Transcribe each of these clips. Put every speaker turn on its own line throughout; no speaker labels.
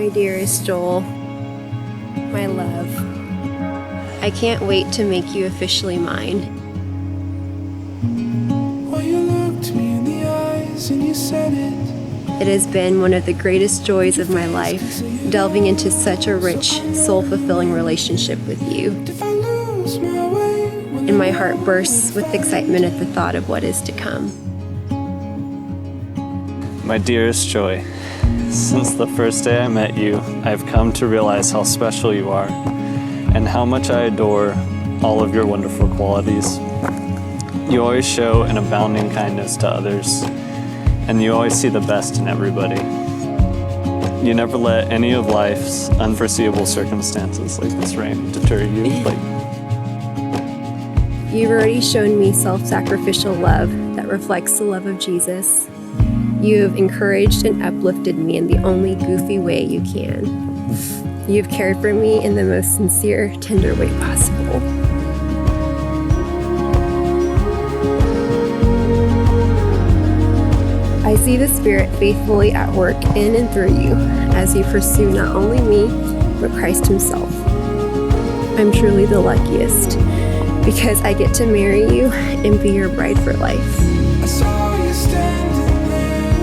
My dearest Joel, my love, I can't wait to make you officially mine.
Well, you looked me in the eyes and you said it.
It has been one of the greatest joys of my life, delving into such a rich, soul-fulfilling relationship with you. And my heart bursts with excitement at the thought of what is to come.
My dearest Joy, since the first day I met you, I've come to realize how special you are and how much I adore all of your wonderful qualities. You always show an abounding kindness to others, and you always see the best in everybody. You never let any of life's unforeseeable circumstances like this rain deter you.
You've already shown me self-sacrificial love that reflects the love of Jesus. You have encouraged and uplifted me in the only goofy way you can. You've cared for me in the most sincere, tender way possible. I see the Spirit faithfully at work in and through you as you pursue not only me, but Christ Himself. I'm truly the luckiest because I get to marry you and be your bride for life.
I saw you standing there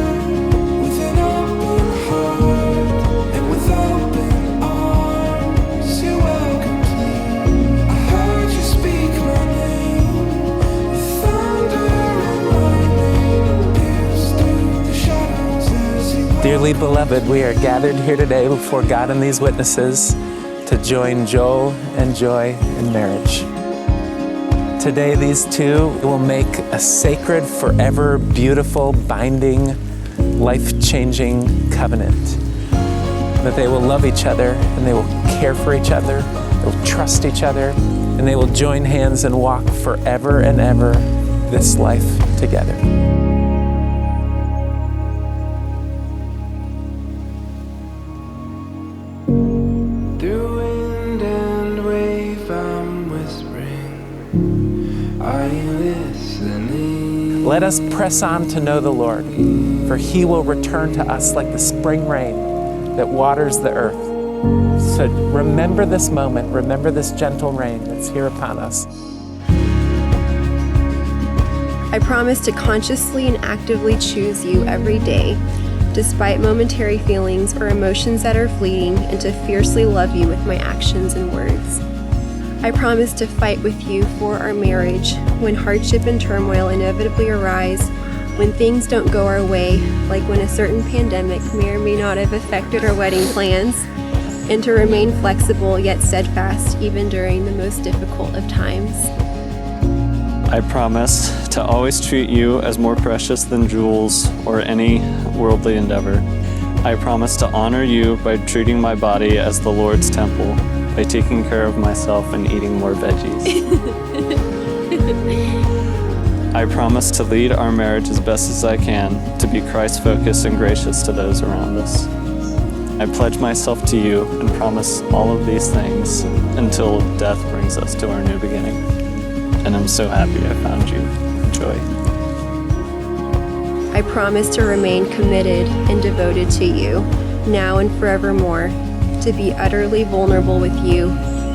with an open heart and with open arms. You welcomed me. I heard you speak my name. The thunder and lightning pierced through the shadows as you
Dearly beloved, we are gathered here today before God and these witnesses to join Joel and Joy in marriage. Today, these two will make a sacred, forever, beautiful, binding, life-changing covenant. That they will love each other, and they will care for each other, they will trust each other, and they will join hands and walk forever and ever this life together.
through wind and wave, I'm whispering. Are you listening?
Let us press on to know the Lord, for He will return to us like the spring rain that waters the earth. So remember this moment, remember this gentle rain that's here upon us.
I promise to consciously and actively choose you every day, despite momentary feelings or emotions that are fleeting, and to fiercely love you with my actions and words. I promise to fight with you for our marriage when hardship and turmoil inevitably arise, when things don't go our way, like when a certain pandemic may or may not have affected our wedding plans, and to remain flexible yet steadfast even during the most difficult of times.
I promise to always treat you as more precious than jewels or any worldly endeavor. I promise to honor you by treating my body as the Lord's temple, by taking care of myself and eating more veggies. I promise to lead our marriage as best as I can, to be Christ-focused and gracious to those around us. I pledge myself to you and promise all of these things until death brings us to our new beginning. And I'm so happy I found you, Joy.
I promise to remain committed and devoted to you, now and forevermore, to be utterly vulnerable with you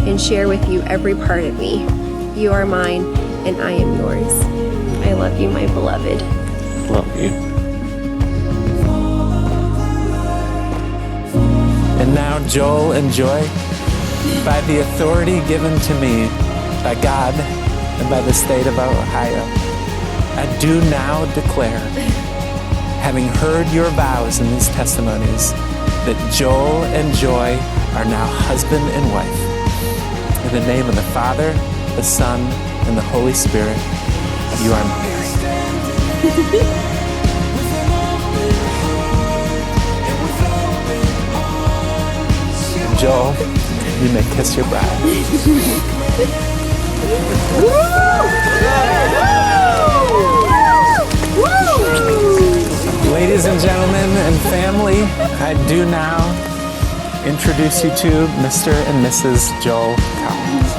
and share with you every part of me. You are mine, and I am yours. I love you, my beloved.
Love you.
And now, Joel and Joy, by the authority given to me by God and by the state of Ohio, I do now declare, having heard your vows in these testimonies, that Joel and Joy are now husband and wife. In the name of the Father, the Son, and the Holy Spirit, you are married. Joel, you may kiss your bride. Ladies and gentlemen and family, I do now introduce you to Mr. and Mrs. Joel Collins.